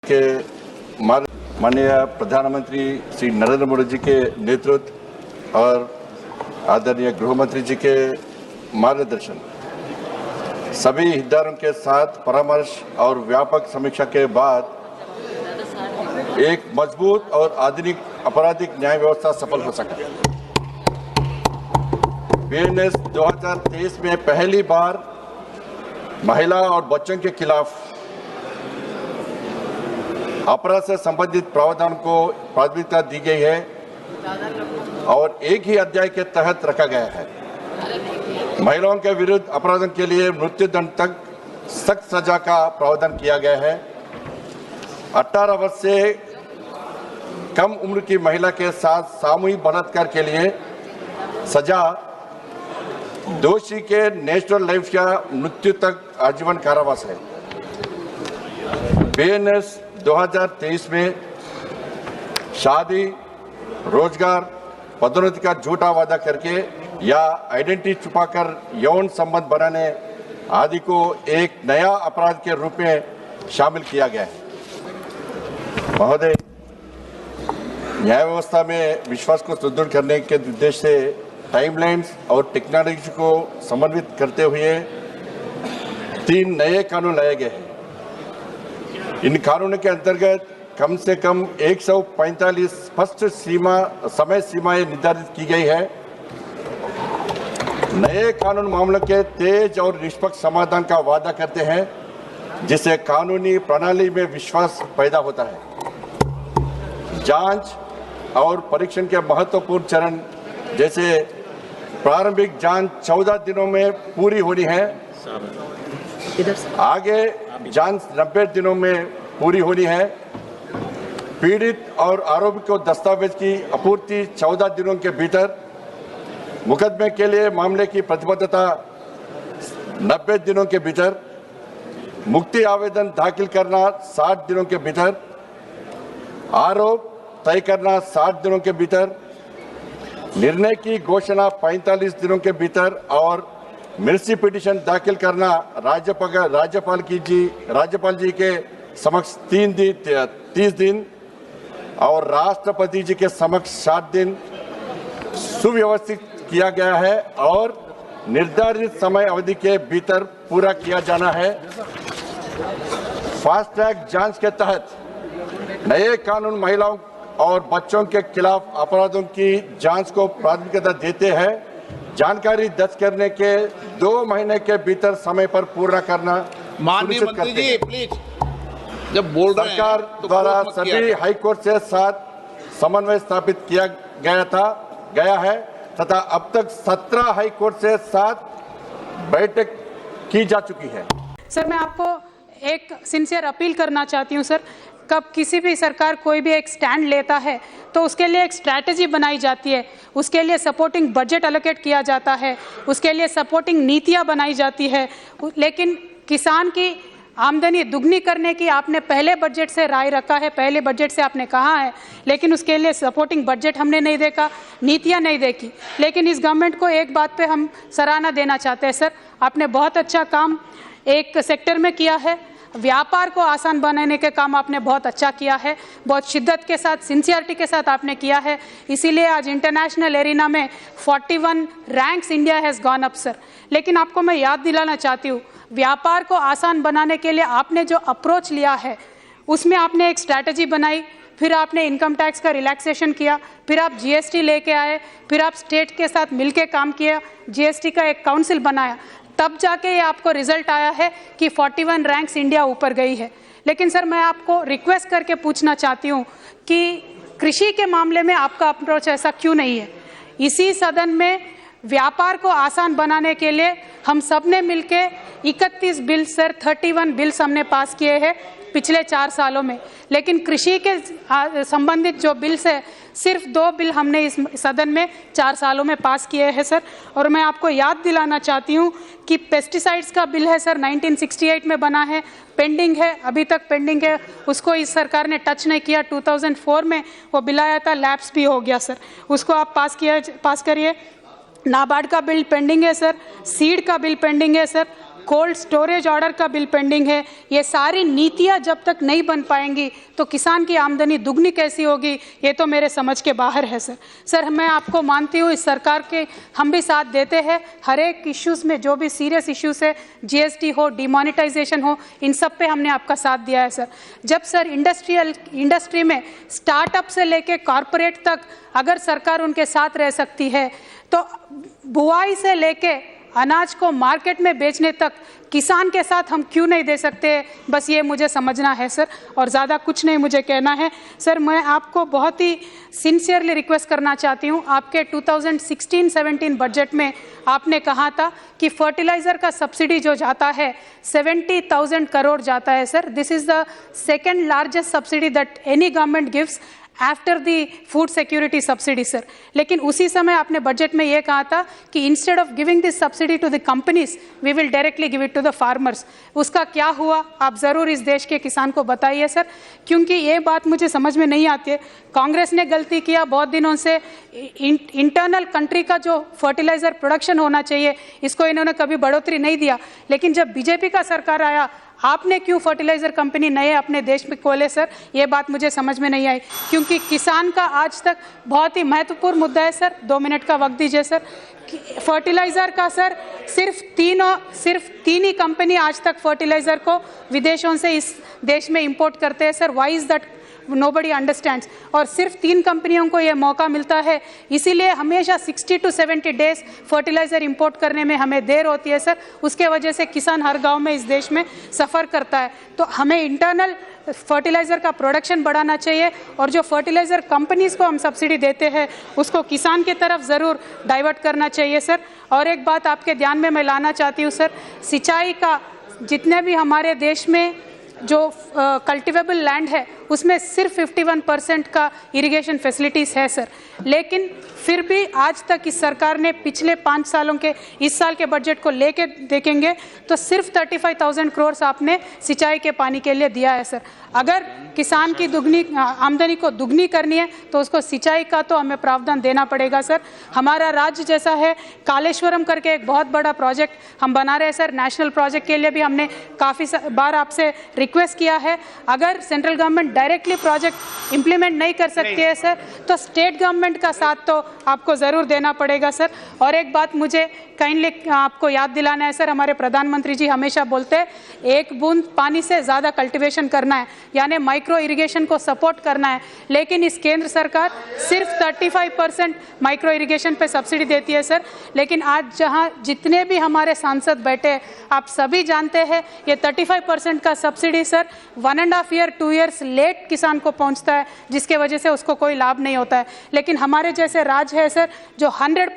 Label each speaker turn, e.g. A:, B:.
A: के माननीय प्रधानमंत्री श्री नरेंद्र मोदी जी के नेतृत्व और आदरणीय गृह मंत्री जी के मार्गदर्शन, सभी हितधारकों के साथ परामर्श और व्यापक समीक्षा के बाद एक मजबूत और आधुनिक आपराधिक न्याय व्यवस्था सफल हो सका। बीएनएस 2023 में पहली बार महिला और बच्चों के खिलाफ अपराध से संबंधित प्रावधान को प्राथमिकता दी गई है और एक ही अध्याय के तहत रखा गया है। महिलाओं के विरुद्ध अपराधों के लिए मृत्युदंड तक सख्त सजा का प्रावधान किया गया है। 18 वर्ष से कम उम्र की महिला के साथ सामूहिक बलात्कार के लिए सजा दोषी के नेचुरल लाइफ या मृत्यु तक आजीवन कारावास है। बीएनएस 2023 में शादी, रोजगार, पदोन्नति का झूठा वादा करके या आइडेंटिटी छुपाकर यौन संबंध बनाने आदि को एक नया अपराध के रूप में शामिल किया गया है। महोदय, न्याय व्यवस्था में विश्वास को सुदृढ़ करने के उद्देश्य से टाइमलाइंस और टेक्नोलॉजी को समन्वित करते हुए 3 नए कानून लाए गए हैं। इन कानूनों के अंतर्गत कम से कम 145 स्पष्ट समय सीमाएं निर्धारित की गई है। नए कानून मामलों के तेज और निष्पक्ष समाधान का वादा करते हैं, जिससे कानूनी प्रणाली में विश्वास पैदा होता है। जांच और परीक्षण के महत्वपूर्ण चरण जैसे प्रारंभिक जांच 14 दिनों में पूरी होनी है, आगे जांच 90 दिनों में पूरी होनी है। पीड़ित और आरोपी को दस्तावेज की आपूर्ति 14 दिनों के भीतर, मुकदमे के लिए मामले की प्रतिबद्धता 90 दिनों के भीतर, मुक्ति आवेदन दाखिल करना 60 दिनों के भीतर, आरोप तय करना 60 दिनों के भीतर, निर्णय की घोषणा 45 दिनों के भीतर और मिर्सी पिटीशन दाखिल करना राज्यपाल जी के समक्ष 30 दिन और राष्ट्रपति जी के समक्ष 60 दिन सुव्यवस्थित किया गया है और निर्धारित समय अवधि के भीतर पूरा किया जाना है। फास्ट ट्रैक जांच के तहत नए कानून महिलाओं और बच्चों के खिलाफ अपराधों की जांच को प्राथमिकता देते हैं। जानकारी दर्ज करने के 2 महीने के भीतर समय पर पूरा करना
B: माननीय मंत्री जी प्लीज, जब बोल रहे हैं
A: सरकार द्वारा सभी हाई कोर्ट से साथ समन्वय स्थापित किया गया है तथा अब तक 17 हाई कोर्ट से साथ बैठक की जा चुकी है।
C: सर, मैं आपको एक सिंसियर अपील करना चाहती हूँ सर। कब किसी भी सरकार कोई भी एक स्टैंड लेता है तो उसके लिए एक स्ट्रैटेजी बनाई जाती है, उसके लिए सपोर्टिंग बजट एलोकेट किया जाता है, उसके लिए सपोर्टिंग नीतियाँ बनाई जाती है। लेकिन किसान की आमदनी दुगनी करने की आपने पहले बजट से राय रखा है, पहले बजट से आपने कहा है, लेकिन उसके लिए सपोर्टिंग बजट हमने नहीं देखा, नीतियां नहीं देखी। लेकिन इस गवर्नमेंट को एक बात पे हम सराहना देना चाहते हैं सर, आपने बहुत अच्छा काम एक सेक्टर में किया है। व्यापार को आसान बनाने के काम आपने बहुत अच्छा किया है, बहुत शिद्दत के साथ, सिंसियरिटी के साथ आपने किया है। इसीलिए आज इंटरनेशनल एरिना में 41 ranks India has gone up sir. लेकिन आपको मैं याद दिलाना चाहती हूँ, व्यापार को आसान बनाने के लिए आपने जो अप्रोच लिया है उसमें आपने एक स्ट्रैटेजी बनाई, फिर आपने इनकम टैक्स का रिलैक्सेशन किया, फिर आप जीएसटी लेके आए, फिर आप स्टेट के साथ मिलके काम किया, जीएसटी का एक काउंसिल बनाया, तब जाके ये आपको रिजल्ट आया है कि 41 रैंक्स इंडिया ऊपर गई है। लेकिन सर, मैं आपको रिक्वेस्ट करके पूछना चाहती हूँ कि कृषि के मामले में आपका अप्रोच ऐसा क्यों नहीं है? इसी सदन में व्यापार को आसान बनाने के लिए हम सब ने मिलके 31 बिल सर 31 बिल्स हमने पास किए हैं पिछले 4 सालों में, लेकिन कृषि के संबंधित जो बिल्स है सिर्फ 2 बिल हमने इस सदन में 4 सालों में पास किए हैं सर। और मैं आपको याद दिलाना चाहती हूँ कि पेस्टिसाइड्स का बिल है सर 1968 में बना है, पेंडिंग है, अभी तक पेंडिंग है, उसको इस सरकार ने टच नहीं किया। 2004 में वो बिल आया था, लैप्स भी हो गया सर, उसको आप पास करिए। नाबार्ड का बिल पेंडिंग है सर, सीड का बिल पेंडिंग है सर, कोल्ड स्टोरेज ऑर्डर का बिल पेंडिंग है। ये सारी नीतियां जब तक नहीं बन पाएंगी तो किसान की आमदनी दुगनी कैसी होगी, ये तो मेरे समझ के बाहर है सर मैं आपको मानती हूँ, इस सरकार के हम भी साथ देते हैं हर एक इश्यूज़ में, जो भी सीरियस इश्यूज़ है, जीएसटी हो, डिमोनेटाइजेशन हो, इन सब पे हमने आपका साथ दिया है सर। जब सर इंडस्ट्री में स्टार्टअप से लेके कॉरपोरेट तक अगर सरकार उनके साथ रह सकती है तो बुआई से लेके अनाज को मार्केट में बेचने तक किसान के साथ हम क्यों नहीं दे सकते। बस ये मुझे समझना है सर, और ज़्यादा कुछ नहीं मुझे कहना है सर। मैं आपको बहुत ही सिंसियरली रिक्वेस्ट करना चाहती हूँ, आपके 2016-17 बजट में आपने कहा था कि फर्टिलाइज़र का सब्सिडी जो जाता है 70,000 करोड़ जाता है sir. This is the second largest subsidy that any government gives after the food security subsidy sir. लेकिन उसी समय आपने बजट में ये कहा था कि instead of giving this subsidy to the companies we will directly give it to the farmers. उसका क्या हुआ आप ज़रूर इस देश के किसान को बताइए सर, क्योंकि ये बात मुझे समझ में नहीं आती है। कांग्रेस ने गलती किया, बहुत दिनों से इंटरनल कंट्री का जो फर्टिलाइज़र प्रोडक्शन होना चाहिए इसको इन्होंने कभी बढ़ोतरी नहीं दिया। लेकिन जब बीजेपी का सरकार आया आपने क्यों फर्टिलाइज़र कंपनी नए अपने देश में खोले सर, ये बात मुझे समझ में नहीं आई। क्योंकि किसान का आज तक बहुत ही महत्वपूर्ण मुद्दा है सर। 2 मिनट का वक्त दीजिए सर। फर्टिलाइज़र का सर सिर्फ तीन ही कंपनी आज तक फर्टिलाइज़र को विदेशों से इस देश में इंपोर्ट करते हैं sir. Why is that nobody understands। और सिर्फ 3 कंपनियों को यह मौका मिलता है, इसीलिए हमेशा 60 to 70 डेज फर्टिलाइज़र इंपोर्ट करने में हमें देर होती है सर। उसके वजह से किसान हर गांव में इस देश में सफ़र करता है। तो हमें इंटरनल फर्टिलाइज़र का प्रोडक्शन बढ़ाना चाहिए, और जो फर्टिलाइज़र कंपनीज़ को हम सब्सिडी देते हैं उसको किसान की तरफ ज़रूर डाइवर्ट करना चाहिए सर। और एक बात आपके ध्यान में मैं लाना चाहती हूँ सर, सिंचाई का जितने भी हमारे देश में जो कल्टिवेबल लैंड है उसमें सिर्फ 51% का इरिगेशन फैसिलिटीज़ है सर। लेकिन फिर भी आज तक इस सरकार ने पिछले 5 सालों के इस साल के बजट को लेके देखेंगे तो सिर्फ 35,000 करोड़ आपने सिंचाई के पानी के लिए दिया है सर। अगर किसान की आमदनी को दुगनी करनी है तो उसको सिंचाई का तो हमें प्रावधान देना पड़ेगा सर। हमारा राज्य जैसा है, कालेश्वरम करके एक बहुत बड़ा प्रोजेक्ट हम बना रहे हैं सर। नेशनल प्रोजेक्ट के लिए भी हमने काफ़ी बार आपसे रिक्वेस्ट किया है। अगर central government directly project implement नहीं कर सकती है सर तो स्टेट गवर्नमेंट का साथ तो आपको ज़रूर देना पड़ेगा सर। और एक बात मुझे काइंडली आपको याद दिलाना है सर, हमारे प्रधानमंत्री जी हमेशा बोलते हैं 1 बूंद पानी से ज़्यादा कल्टिवेशन करना है, यानी माइक्रो इरिगेशन को सपोर्ट करना है। लेकिन इस केंद्र सरकार सिर्फ 35% माइक्रो इरिगेशन पे सब्सिडी देती है सर। लेकिन आज जहां जितने भी हमारे सांसद बैठे आप सभी जानते हैं ये 35% का subsidy sir 1.5 year 2 years late किसान को पहुंचता है, जिसके वजह से उसको कोई लाभ नहीं होता है। लेकिन हमारे जैसे राज्य है सर जो 100